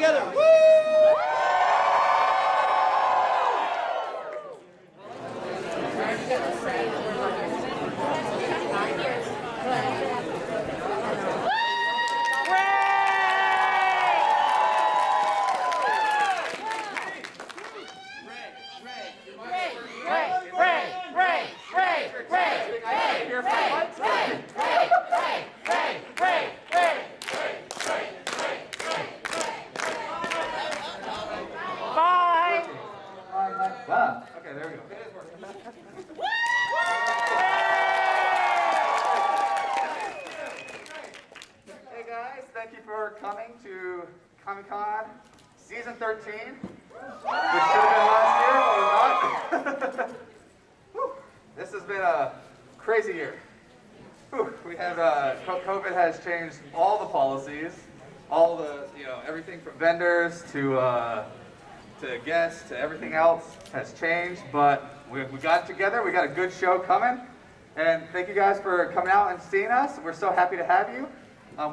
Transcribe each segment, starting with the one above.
together. Woo! Okay, there we go. Hey guys, thank you for coming to Kamicon Season 13, which should have been last year, but was not. Whew. This has been a crazy year. Whew. We have COVID has changed all the policies, all the everything from vendors to guests to everything else has changed, but we got it together. We got a good show coming, and thank you guys for coming out and seeing us. We're so happy to have you.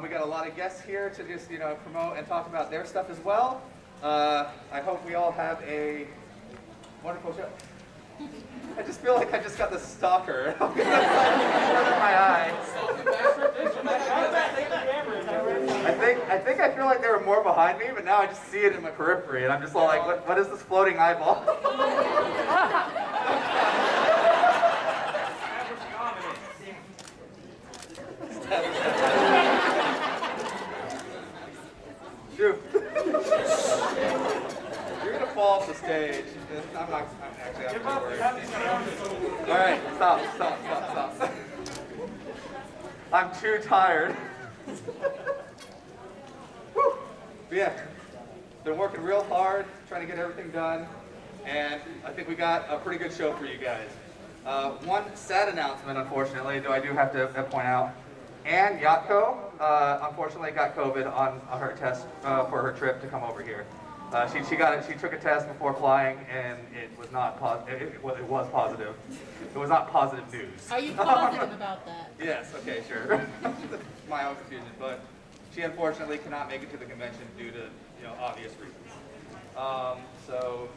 We got a lot of guests here to just promote and talk about their stuff as well. I hope we all have a wonderful show. I just feel like I just got the stalker in my eye. I feel like they were more behind me, but now I just see it in my periphery, and I'm just all like, what is this floating eyeball? Shoot. You're gonna fall off the stage. I'm worried. All right, stop. I'm too tired. But yeah, been working real hard, trying to get everything done, and I think we got a pretty good show for you guys. One sad announcement, unfortunately, though I do have to point out, Ann Yatko, unfortunately got COVID on her test for her trip to come over here. She took a test before flying, and it was not positive. It was positive. It was not positive news. Are you positive about that? Yes. Okay. Sure. My own confusion, but she unfortunately cannot make it to the convention due to obvious reasons. So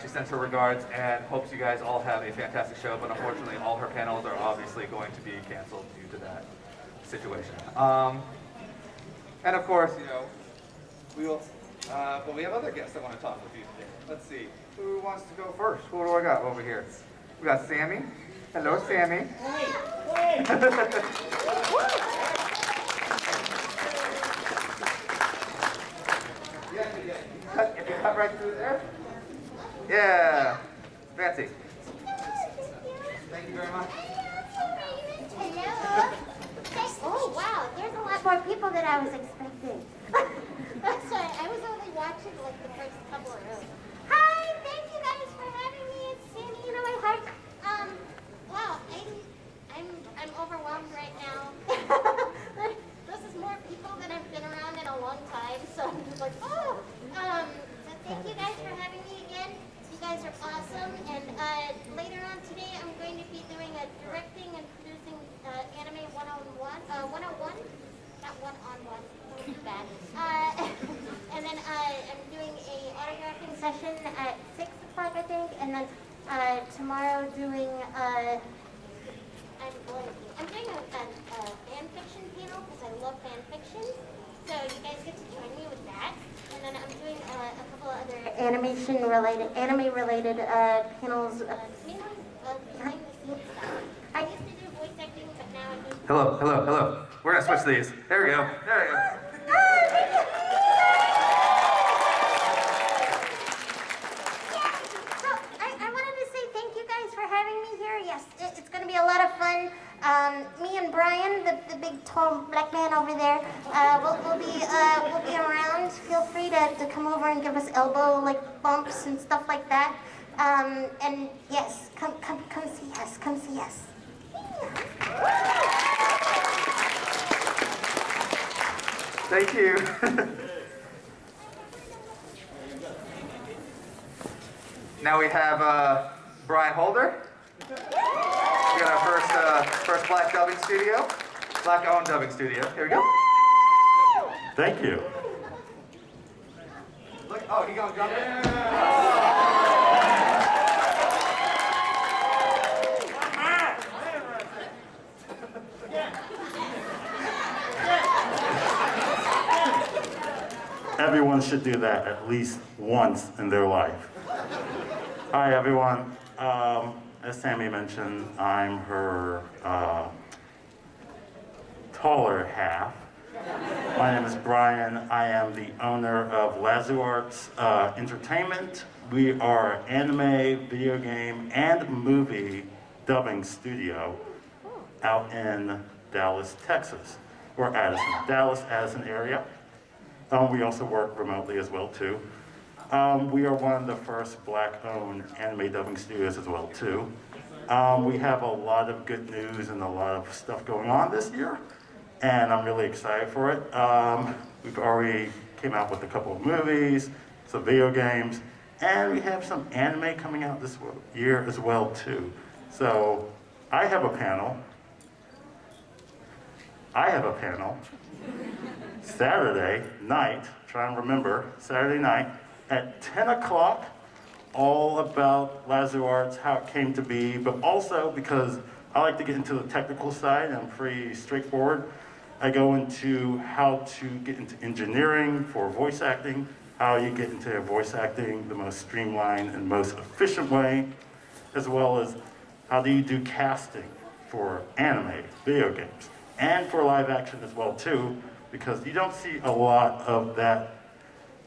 she sends her regards and hopes you guys all have a fantastic show. But unfortunately, all her panels are obviously going to be canceled due to that situation. And of course, we will. But we have other guests that want to talk with you today. Let's see. Who wants to go first? Who do I got over here? We got Sammy. Hello, Sammy. Hey. If you cut right through there. Yeah. Fancy. Thank you very much. Hello. Oh, wow. There's a lot more people than I was expecting. Sorry, I was only watching like the first couple of rows. Hi, thank you guys for having me. It's Sandy, my heart. Wow, I'm overwhelmed right now. This is more people than I've been around in a long time, so I'm just like, oh. So thank you guys for having me again. You guys are awesome, and later on today I'm going to be doing a directing and producing anime 101, not one-on-one. Bad. And then I'm doing a autographing session at 6 o'clock, I think, and then tomorrow doing I'm doing a fan fiction panel because I love fan fiction. So you guys get to join me with that. And then I'm doing a couple of other anime-related panels, mainly behind the scenes stuff. I used to do voice acting, but now I do. Hello. We're gonna switch these. There we go. So I wanted to say thank you guys for having me here. Yes, it's going to be a lot of fun. Me and Brian, the big tall black man over there, we'll be around. Feel free to come over and give us elbow bumps and stuff like that. And yes, come see us. Come see us. Thank you. Now we have Brian Holder. We got our first black dubbing studio, black-owned dubbing studio. Here we go. Thank you. Oh, he gonna jump in? Everyone should do that at least once in their life. Hi, everyone. As Sammy mentioned, I'm her taller half. My name is Brian. I am the owner of LazuArts Entertainment. We are an anime, video game, and movie dubbing studio out in Dallas, Texas, or Addison. Dallas, Addison area. We also work remotely as well too. We are one of the first Black-owned anime dubbing studios as well too. We have a lot of good news and a lot of stuff going on this year, and I'm really excited for it. We've already came out with a couple of movies, some video games, and we have some anime coming out this year as well too. So I have a panel. Saturday night, try and remember, Saturday night at 10 o'clock, all about LazuArts, how it came to be, but also because I like to get into the technical side, and I'm pretty straightforward. I go into how to get into engineering for voice acting, how you get into voice acting the most streamlined and most efficient way, as well as how do you do casting for anime, video games, and for live action as well too, because you don't see a lot of that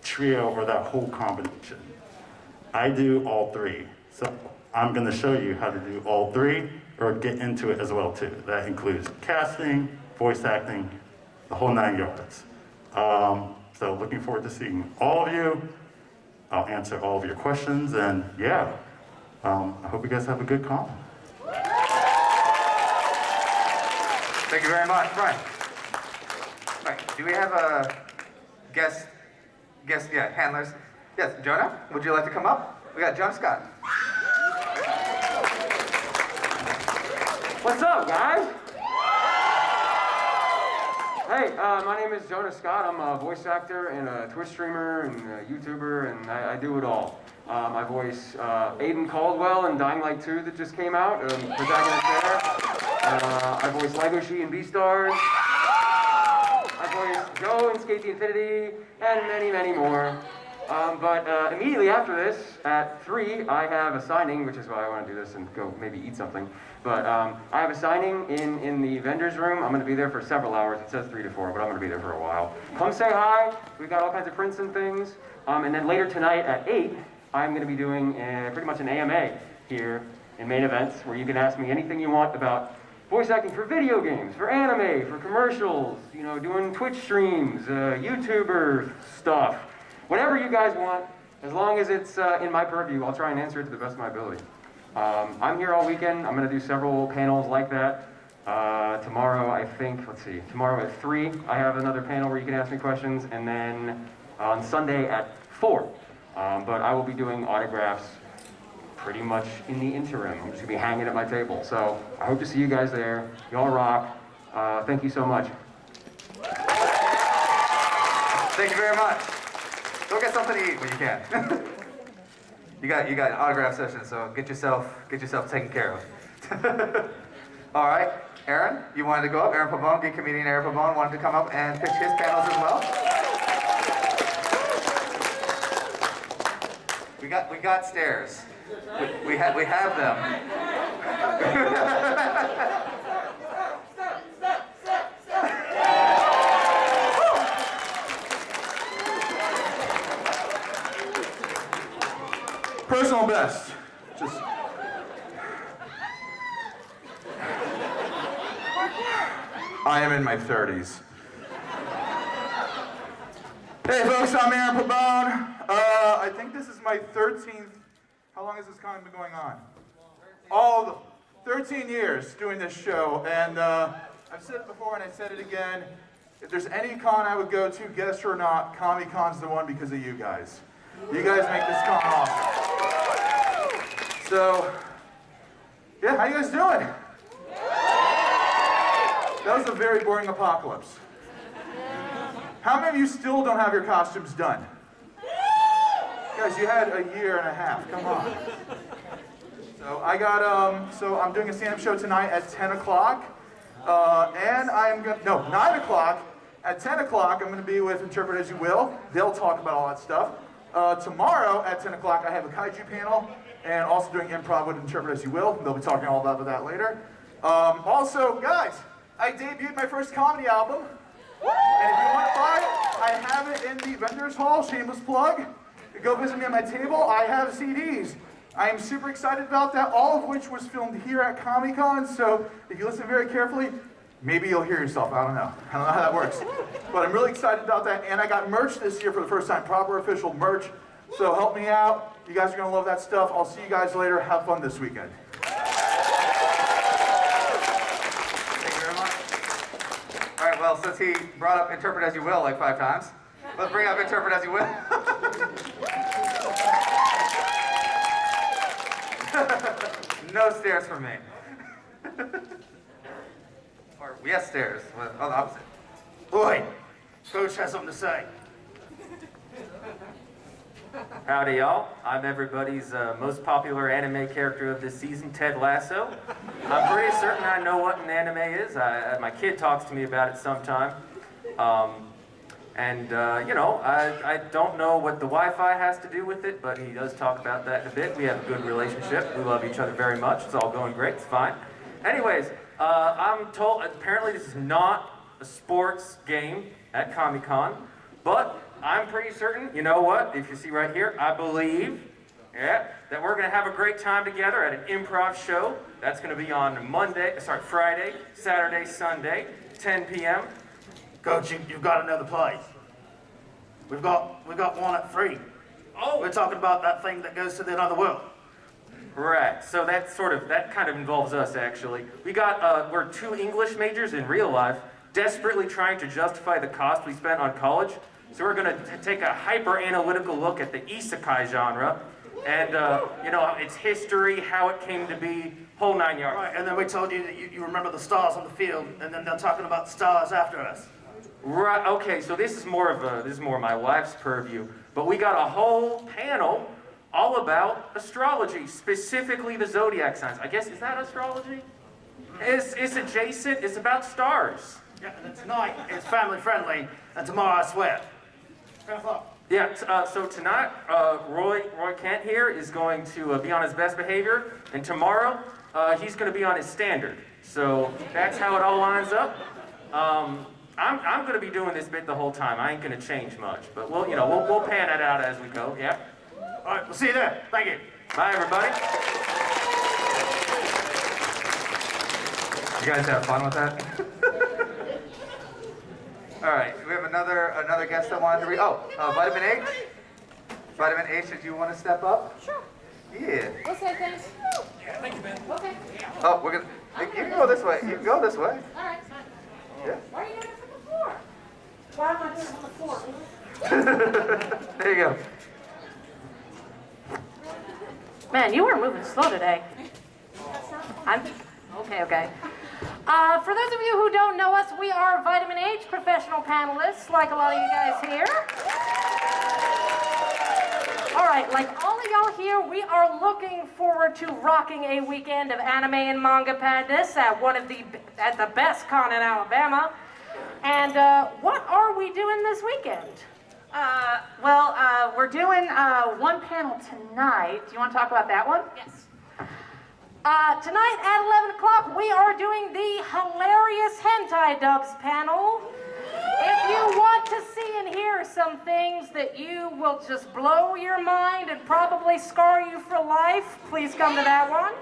trio or that whole combination. I do all three, so I'm going to show you how to do all three or get into it as well too. That includes casting, voice acting, the whole 9 yards. So looking forward to seeing all of you. I'll answer all of your questions, and yeah, I hope you guys have a good con. Thank you very much, Brian. Right, do we have a guest, handlers? Yes, Jonah, would you like to come up? We got John Scott. What's up, guys? Hey, my name is Jonah Scott. I'm a voice actor and a Twitch streamer and a YouTuber, and I do it all. I voice Aiden Caldwell in Dying Light 2 that just came out, protagonist there. I voice Legoshi in Beastars. I voice Joe in Skate the Infinity, and many, many more. But immediately after this, at 3, I have a signing, which is why I want to do this and go maybe eat something. But I have a signing in the vendor's room. I'm going to be there for several hours. It says 3 to 4, but I'm going to be there for a while. Come say hi. We've got all kinds of prints and things. And then later tonight at 8, I'm going to be doing pretty much an AMA here in Main Events, where you can ask me anything you want about voice acting for video games, for anime, for commercials, you know, doing Twitch streams, YouTuber stuff. Whatever you guys want, as long as it's in my purview, I'll try and answer it to the best of my ability. I'm here all weekend. I'm going to do several panels like that. Tomorrow, I think, tomorrow at 3, I have another panel where you can ask me questions, and then on Sunday at 4. But I will be doing autographs pretty much in the interim. I'm just going to be hanging at my table. So I hope to see you guys there. Y'all rock. Thank you so much. Thank you very much. Go get something to eat when you can. you got an autograph session, so get yourself taken care of. All right, Aaron, you wanted to go up. Aaron Pabon, gay comedian Aaron Pabon, wanted to come up and pitch his panels as well. We got stairs. We have them. Personal best. Just. I am in my 30s. Hey folks, I'm Aaron Pabon. I think this is my 13th. How long has this con been going on? All the 13 years doing this show, and I've said it before and I said it again. If there's any con I would go to, guest or not, Kamicon's the one because of you guys. You guys make this con awesome. So, yeah, how you guys doing? That was a very boring apocalypse. How many of you still don't have your costumes done? Guys, you had a year and a half. Come on. So I got so I'm doing a stand-up show tonight at 10 o'clock, and I'm gonna 9 o'clock. At 10 o'clock, I'm gonna be with Interpret As You Will. They'll talk about all that stuff. Tomorrow at 10 o'clock, I have a kaiju panel, and also doing improv with Interpret As You Will. They'll be talking all about that later. Also, guys, I debuted my first comedy album, and if you want to buy it, I have it in the vendor's hall. Shameless plug. Go visit me at my table. I have CDs. I am super excited about that, all of which was filmed here at Kamicon, so if you listen very carefully, maybe you'll hear yourself. I don't know how that works. But I'm really excited about that, and I got merch this year for the first time, proper official merch, so help me out. You guys are going to love that stuff. I'll see you guys later. Have fun this weekend. Thank you very much. All right, well, since he brought up Interpret As You Will like 5 times, let's bring up Interpret As You Will. No stares from me. Or yes stares. Oh, the opposite. Boy, Coach has something to say. Howdy, y'all. I'm everybody's most popular anime character of this season, Ted Lasso. I'm pretty certain I know what an anime is. My kid talks to me about it sometime. You know, I don't know what the Wi-Fi has to do with it, but he does talk about that a bit. We have a good relationship. We love each other very much. It's all going great. It's fine. Anyways, I'm told apparently this is not a sports game at Kamicon, but I'm pretty certain, you know what, if you see right here, I believe, that we're going to have a great time together at an improv show. That's going to be on Friday, Saturday, Sunday, 10 p.m. Coach, you've got another place. We've got one at 3. Oh, We're talking about that thing that goes to the other world. right. So that kind of involves us, actually. We're 2 English majors in real life, desperately trying to justify the cost we spent on college. So we're going to take a hyper-analytical look at the isekai genre, and you know, its history, how it came to be, whole 9 yards. Right, and then we told you that you remember the stars on the field, and then they're talking about stars after us. Right. Okay. So this is more my wife's purview. But we got a whole panel all about astrology, specifically the zodiac signs. I guess, is that astrology? It's adjacent. It's about stars. Yeah, and then tonight it's family friendly, and tomorrow I swear. 10 o'clock. Yeah. So tonight, Roy Kent here is going to be on his best behavior, and tomorrow he's going to be on his standard. So that's how it all lines up. I'm going to be doing this bit the whole time. I ain't going to change much, but we'll pan it out as we go. Yeah. All right, we'll see you there. Thank you. Bye, everybody. You guys have fun with that? All right, we have another guest that wanted to read. Oh, Vitamin H. Vitamin H, did you want to step up? Sure. Yeah. What's that, thanks? Thank you, Ben. Okay. Oh, we're gonna. You can go this way. You can go this way. All right, fine. Yeah. Why are you doing it from the floor? Why am I doing it from the floor? There you go. Man, you were moving slow today. Okay. For those of you who don't know us, we are Vitamin H professional panelists, like a lot of you guys here. All right, like all of y'all here, we are looking forward to rocking a weekend of anime and manga madness at the best con in Alabama. And what are we doing this weekend? We're doing one panel tonight. Do you want to talk about that one? Yes. Tonight at 11 o'clock, we are doing the hilarious hentai dubs panel. If you want to see and hear some things that you will just blow your mind and probably scar you for life, please come to that one.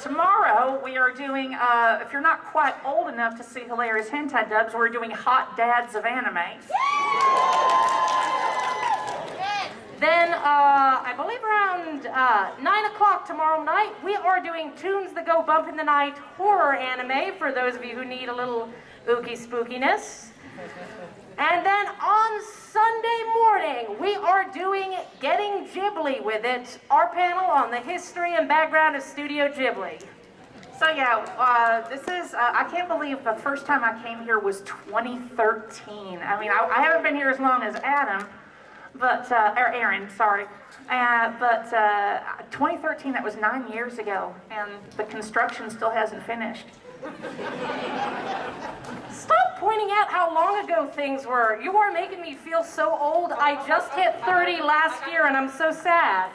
Tomorrow we are doing, if you're not quite old enough to see hilarious hentai dubs, we're doing Hot Dads of Anime. Then, I believe around 9 o'clock tomorrow night, we are doing Tunes That Go Bump in the Night horror anime for those of you who need a little ooky spookiness. And then on Sunday morning, we are doing Getting Ghibli with It, our panel on the history and background of Studio Ghibli. So yeah, this is, I can't believe the first time I came here was 2013. I mean, I haven't been here as long as Adam, But, or Aaron, sorry. But 2013, that was 9 years ago, and the construction still hasn't finished. Stop pointing out how long ago things were. You are making me feel so old. I just hit 30 last year, and I'm so sad.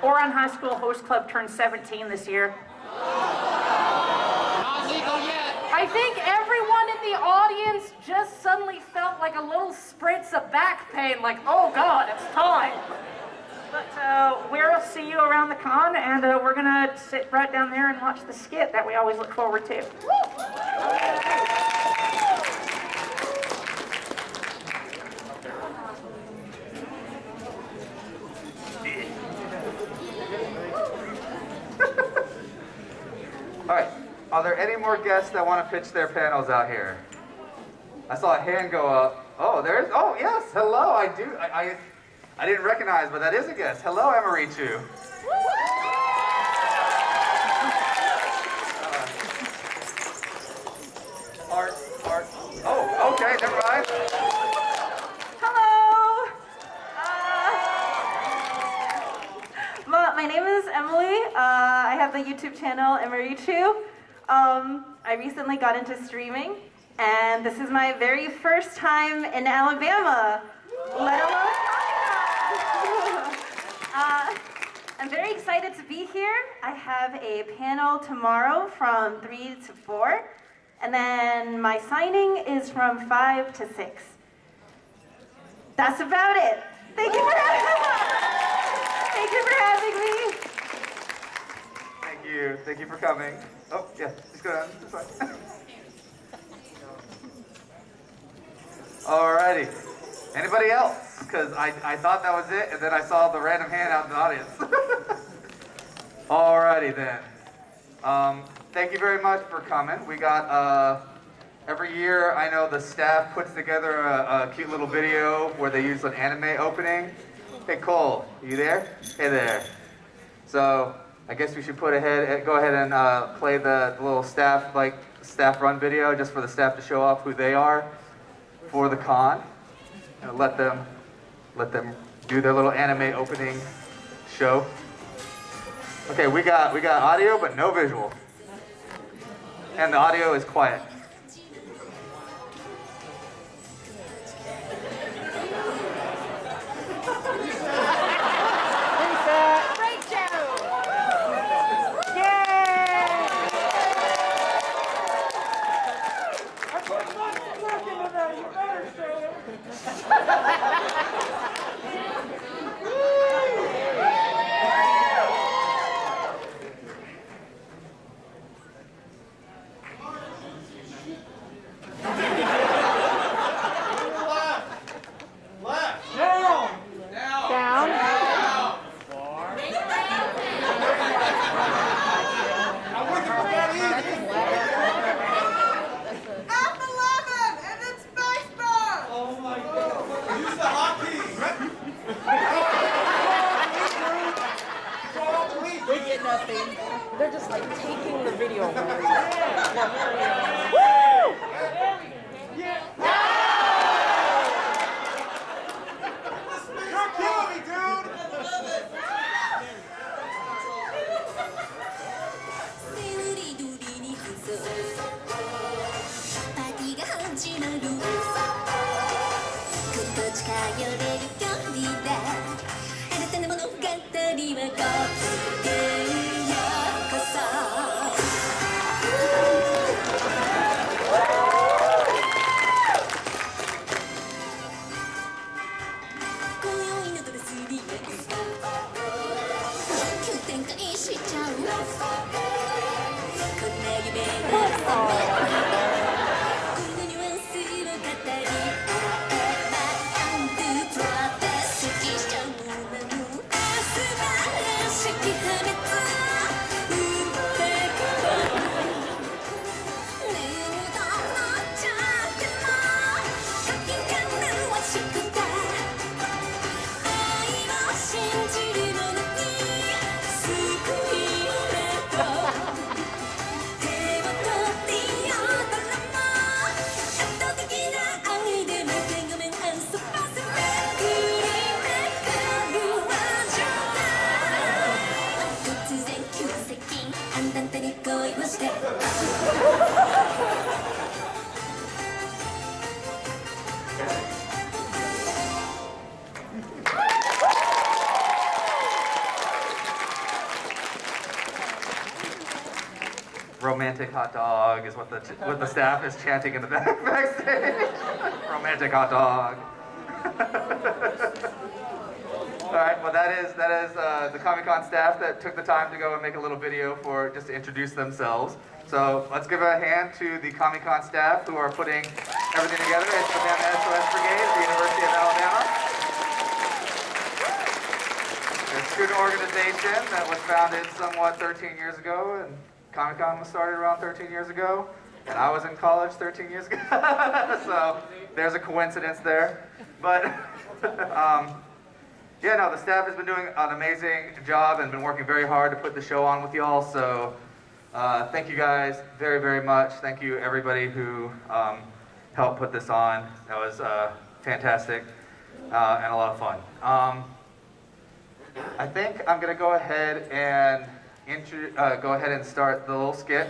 Oron High School Host Club turned 17 this year. Not legal yet. I think everyone in the audience just suddenly felt like a little spritz of back pain, like, oh God, it's time. But we'll see you around the con, and we're gonna sit right down there and watch the skit that we always look forward to. All right, are there any more guests that want to pitch their panels out here? I saw a hand go up. Oh, yes, hello, I didn't recognize, but that is a guest. Hello, Emeritu. Art. Oh, okay, never mind. Hello. My name is Emily. I have the YouTube channel Emeritu. I recently got into streaming, and this is my very first time in Alabama, let alone I'm very excited to be here. I have a panel tomorrow from 3 to 4, and then my signing is from 5 to 6. That's about it. Thank you for having me. Thank you for coming. Oh, yeah, just go down, this way. Alrighty, anybody else? Because I thought that was it, and then I saw the random hand out in the audience. Alrighty then. Thank you very much for coming. We got, every year I know the staff puts together a cute little video where they use an anime opening. Hey Cole, you there? Hey there. So I guess we should go ahead and play the little staff run video just for the staff to show off who they are for the con. And let them do their little anime opening show. Okay, we got audio but no visual. And the audio is quiet. They're just like taking the video away. You're killing me, dude! romantic hot dog is what the staff is chanting in the backstage. Romantic hot dog. All right, well that is the Kamicon staff that took the time to go and make a little video just to introduce themselves. So let's give a hand to the Kamicon staff who are putting everything together. It's the Band SOS Brigade at the University of Alabama. A student organization that was founded somewhat 13 years ago, and Kamicon was started around 13 years ago, and I was in college 13 years ago, so there's a coincidence there. But, yeah, no, the staff has been doing an amazing job and been working very hard to put the show on with y'all, so thank you guys very, very much. Thank you, everybody who helped put this on. That was fantastic and a lot of fun. I think I'm going to go ahead and start the little skit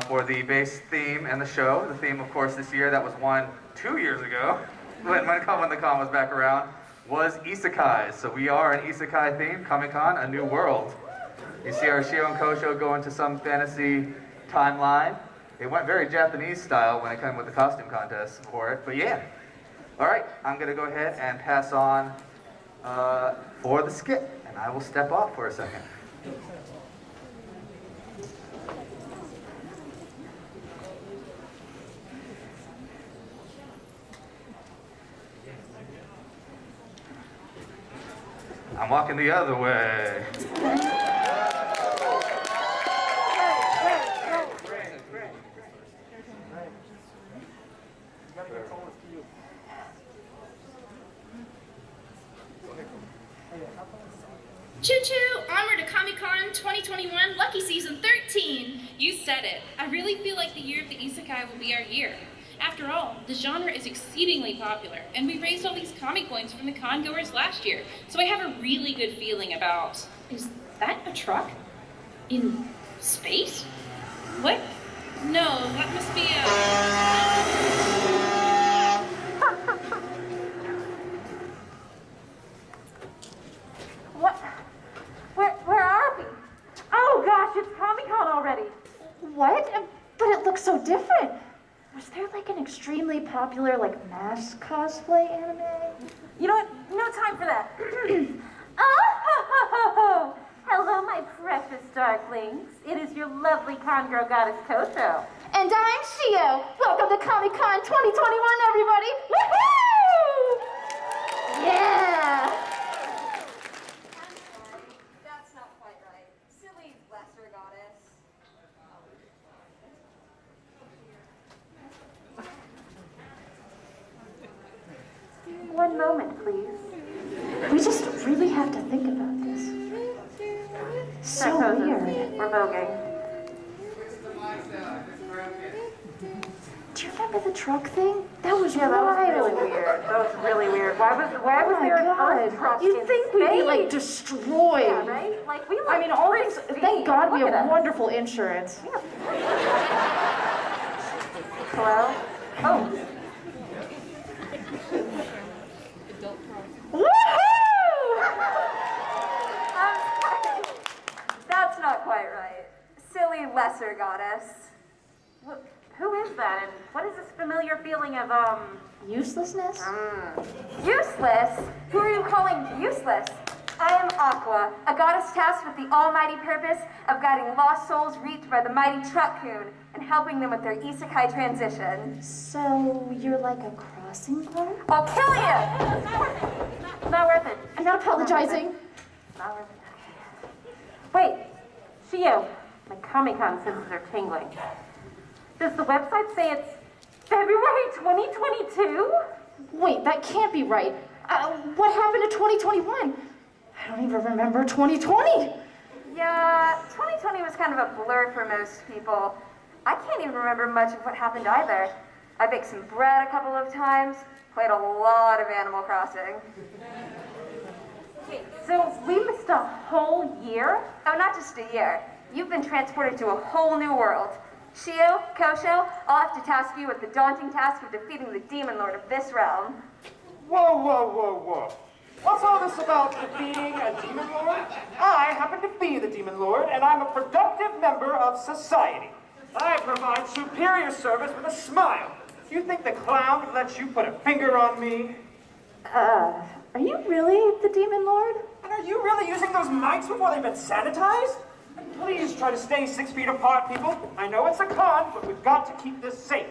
for the base theme and the show. The theme, of course, this year, that was won 2 years ago, when the con was back around, was isekais. So we are an isekai theme, Kamicon, A New World. You see our Shio and Kosho go into some fantasy timeline. It went very Japanese style when it came with the costume contest for it, but yeah. All right, I'm going to go ahead and pass on for the skit, and I will step off for a second. I'm walking the other way. Choo-choo! Onward to Kamicon 2021, Lucky Season 13! You said it. I really feel like the year of the isekai will be our year. After all, the genre is exceedingly popular, and we raised all these comic coins from the con goers last year, so I have a really good feeling about... Is that a truck? In space? What? No, that must be What? Where are we? Oh gosh, it's Kamicon already. What? But it looks so different. Was there like an extremely popular mask cosplay anime? You know what? No time for that. Oh, hello, my precious darklings. It is your lovely con girl goddess Kosho. And I'm Shio. Welcome to Kamicon 2021, everybody. Woohoo! Yeah. That's not quite right. Silly lesser goddess. One moment, please. We just really have to think about this. So weird. We're voguing. Do you remember the truck thing? That was Yeah, that was really wild. weird. That was really weird. Why was there an Earth truck You'd in think we'd be space? destroyed. Yeah, right? Like we I mean, all these. Thank God we Look at have us. wonderful insurance. Hello? Oh. That's not quite right. Silly lesser goddess. Who is that, and what is this familiar feeling of, Uselessness? Useless? Who are you calling useless? I am Aqua, a goddess tasked with the almighty purpose of guiding lost souls reached by the mighty Truck-kun and helping them with their isekai transition. So you're like a crossing guard? I'll kill you! not worth it. I'm not apologizing. Not worth it. Wait, Shio, my Kamicon senses are tingling. Does the website say it's February 2022? Wait, that can't be right. What happened to 2021? I don't even remember 2020. Yeah, 2020 was kind of a blur for most people. I can't even remember much of what happened either. I baked some bread a couple of times, played a lot of Animal Crossing. Wait, so we missed a whole year? Oh, not just a year. You've been transported to a whole new world. Shio, Kosho, I'll have to task you with the daunting task of defeating the Demon Lord of this realm. Whoa, whoa, whoa, whoa. What's all this about defeating a Demon Lord? I happen to be the Demon Lord, and I'm a productive member of society. I provide superior service with a smile. You think the clown would let you put a finger on me? Are you really the Demon Lord? And are you really using those mics before they've been sanitized? Please try to stay 6 feet apart, people. I know it's a con, but we've got to keep this safe.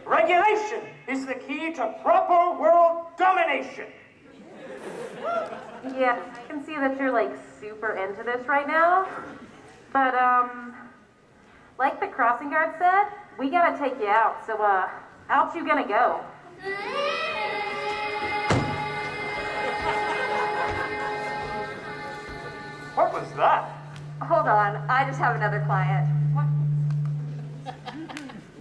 Regulation is the key to proper world domination. Yeah, I can see that you're like super into this right now. But like the crossing guard said, we gotta take you out. So out you gonna go. What was that? Hold on, I just have another client.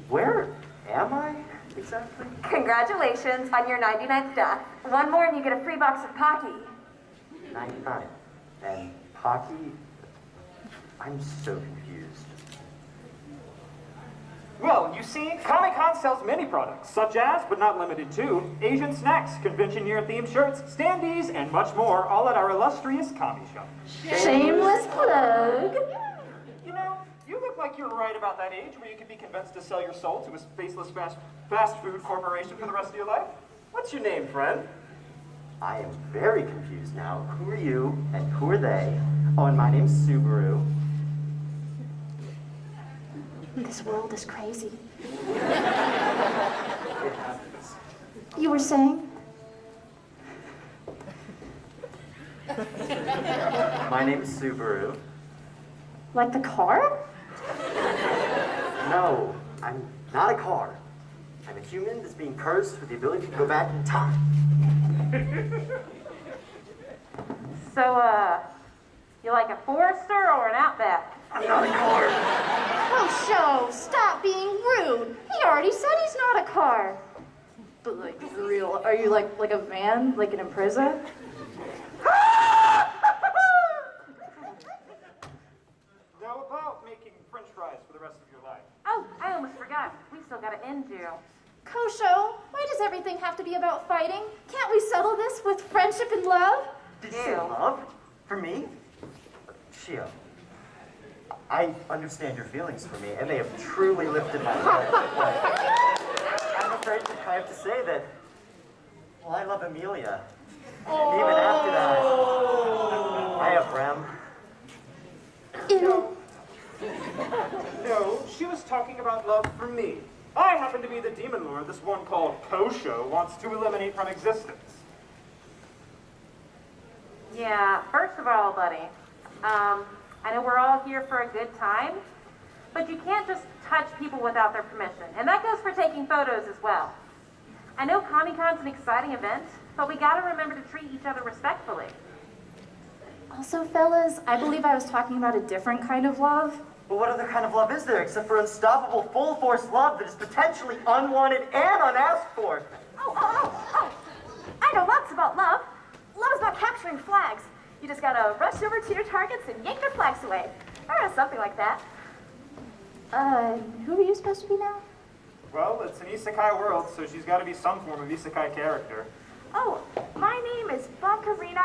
Where am I exactly? Congratulations on your 99th death. One more and you get a free box of Pocky. 99. And Pocky? I'm so confused. Well, you see, Kamicon sells many products, such as, but not limited to, Asian snacks, convention year-themed shirts, standees, and much more, all at our illustrious Kami shop. Shameless plug. You know, you look like you're right about that age where you could be convinced to sell your soul to a faceless fast food corporation for the rest of your life. What's your name, friend? I am very confused now. Who are you and who are they? Oh, and my name's Subaru. This world is crazy. It happens. You were saying? My name's Subaru. Like the car? No, I'm not a car. I'm a human that's being cursed with the ability to go back in time. So you like a Forester or an Outback? I'm not a car. Oh, Show, stop being rude. He already said he's not a car. But like, for real, are you like a van, like an Impreza? Now about making french fries for the rest of your life. Oh, I almost forgot. We still gotta end you. Kosho, why does everything have to be about fighting? Can't we settle this with friendship and love? Did you say love? For me? Shio, I understand your feelings for me, and they have truly lifted my heart. But I'm afraid I have to say that, well, I love Amelia. And even after that, I have Rem. No, she was talking about love for me. I happen to be the demon lord this one called Kosho wants to eliminate from existence. Yeah, first of all, buddy, I know we're all here for a good time, but you can't just touch people without their permission. And that goes for taking photos as well. I know Kamicon's an exciting event, but we gotta remember to treat each other respectfully. Also, fellas, I believe I was talking about a different kind of love. But what other kind of love is there except for unstoppable, full-force love that is potentially unwanted and unasked for? Oh. I know lots about love. Love is about capturing flags. You just gotta rush over to your targets and yank their flags away. Or something like that. Who are you supposed to be now? Well, it's an isekai world, so she's got to be some form of isekai character. Oh, my name is Katarina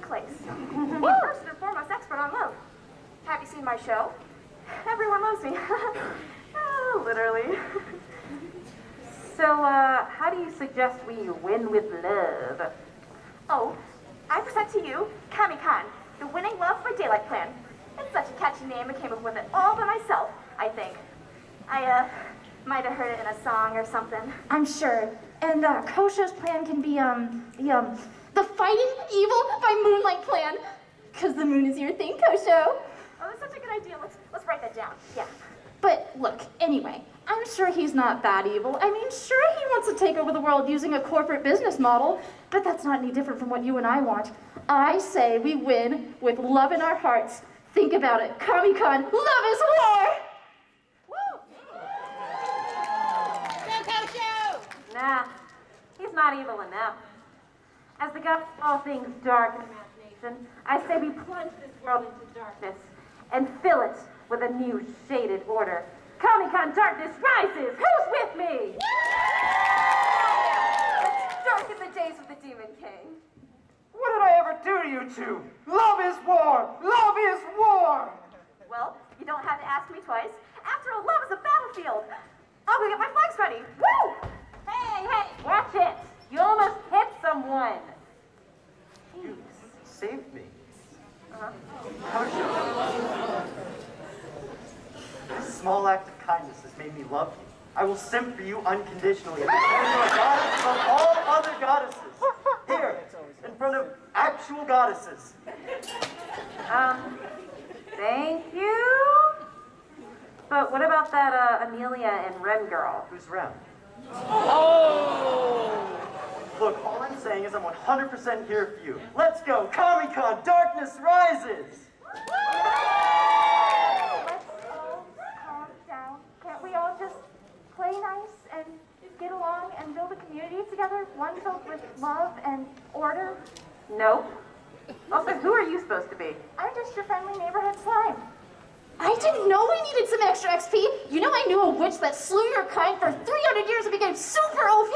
Clace. First and foremost expert on love. Have you seen my show? Everyone loves me. Oh, literally. So, how do you suggest we win with love? Oh, I present to you Kamicon, the winning love for daylight plan. It's such a catchy name, I came up with it all by myself, I think. I, might have heard it in a song or something. I'm sure. And Kosho's plan can be the fighting evil by moonlight plan. 'Cause the moon is your thing, Kosho. Oh, that's such a good idea. Let's write that down. Yeah. But look, anyway, I'm sure he's not that evil. I mean, sure he wants to take over the world using a corporate business model, but that's not any different from what you and I want. I say we win with love in our hearts. Think about it. Kamicon, love is war! Nah, he's not evil enough. As the god of all things dark and imagination, I say we plunge this world into darkness and fill it with a new shaded order. Kamicon darkness rises! Who's with me? Let's darken the days of the Demon King. What did I ever do to you two? Love is war! Love is war! Well, You don't have to ask me twice. After all, love is a battlefield. I'll go get my flags ready. Woo! Hey, watch it. You almost hit someone. You saved me. This small act of kindness has made me love you. I will simp for you unconditionally. And declare you a goddess above all other goddesses. Here, in front of actual goddesses. Thank you. But what about that Amelia and Rem girl? Who's Rem? Oh! Look, all I'm saying is I'm 100% here for you. Let's go, Kamicon, darkness rises! Let's all calm down. Can't we all just play nice and get along and build a community together, one filled with love and order? Nope. Also, who are you supposed to be? I'm just your friendly neighborhood slime. I didn't know we needed some extra XP. You know I knew a witch that slew your kind for 300 years and became super OP.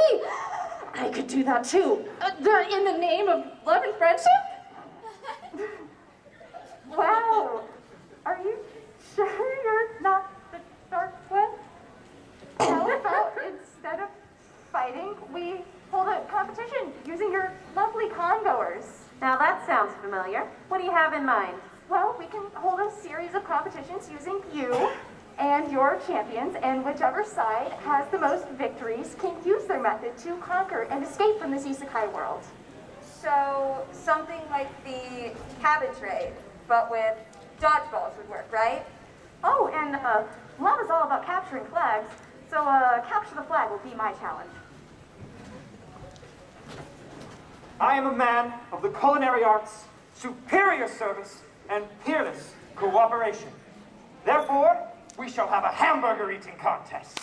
I could do that too. In the name of love and friendship? Wow. Are you sure you're not the dark one? How about instead of fighting, we hold a competition using your lovely congoers? Now that sounds familiar. What do you have in mind? Well, we can hold a series of competitions using you and your champions, and whichever side has the most victories can use their method to conquer and escape from this isekai world. So something like the cabin trade, but with dodgeballs would work, right? Oh, and love is all about capturing flags, so capture the flag will be my challenge. I am a man of the culinary arts, superior service, and peerless cooperation. Therefore, we shall have a hamburger eating contest.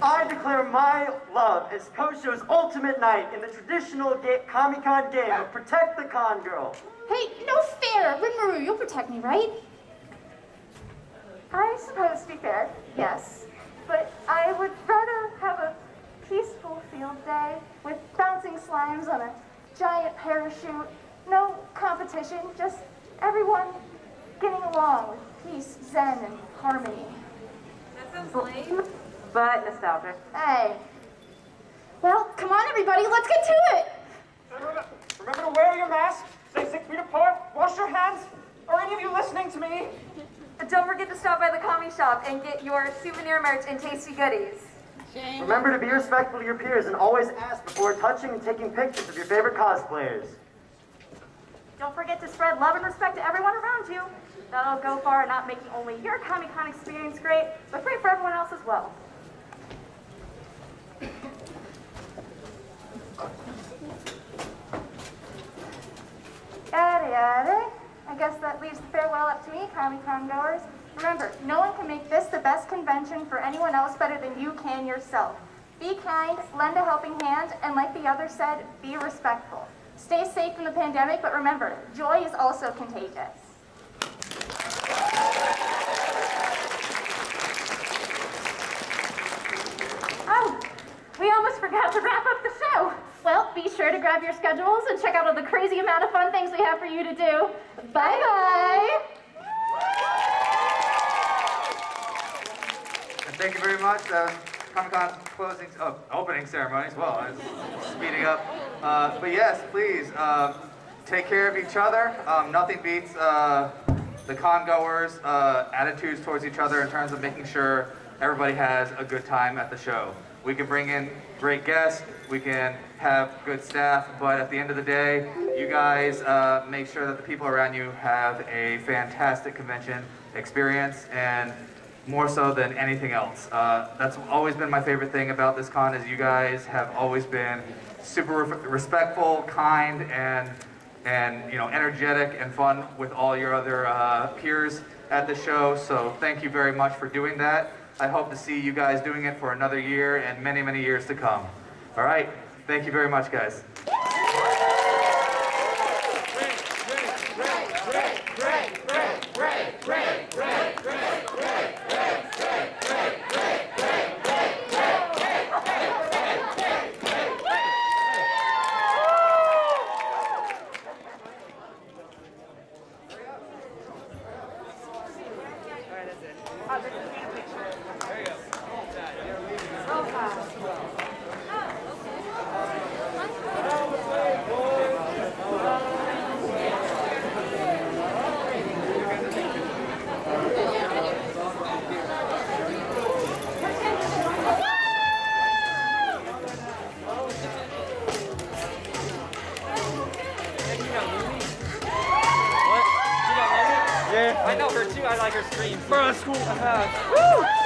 I declare my love as Kosho's ultimate knight in the traditional Kamicon game of Protect the Con Girl. Hey, no fair. Rinmaru, you'll protect me, right? I suppose to be fair, yes. But I would rather have a peaceful field day with bouncing slimes on a giant parachute. No competition, just everyone getting along with peace, zen, and harmony. That sounds lame, but nostalgic. Hey. Well, come on, everybody. Let's get to it. Remember to wear your mask, stay 6 feet apart, wash your hands. Are any of you listening to me? And don't forget to stop by the commie shop and get your souvenir merch and tasty goodies. Remember to be respectful to your peers and always ask before touching and taking pictures of your favorite cosplayers. Don't forget to spread love and respect to everyone around you. That'll go far in not making only your Kamicon experience great, but great for everyone else as well. Yada yada. I guess that leaves the farewell up to me, Kamicon goers. Remember, no one can make this the best convention for anyone else better than you can yourself. Be kind, lend a helping hand, and like the others said, be respectful. Stay safe from the pandemic, but remember, joy is also contagious. Oh, we almost forgot to wrap up the show. Well, be sure to grab your schedules and check out all the crazy amount of fun things we have for you to do. Bye-bye. And thank you very much. Kamicon's opening ceremonies. Well, it's speeding up. But yes, please take care of each other. Nothing beats the con-goers' attitudes towards each other in terms of making sure everybody has a good time at the show. We can bring in great guests, we can have good staff, but at the end of the day, you guys make sure that the people around you have a fantastic convention experience, and more so than anything else. That's always been my favorite thing about this con, is you guys have always been super respectful, kind, and you know, energetic and fun with all your other peers at the show. So thank you very much for doing that. I hope to see you guys doing it for another year and many, many years to come. All right, thank you very much, guys. I like her streams. Bro, that's cool. Woo!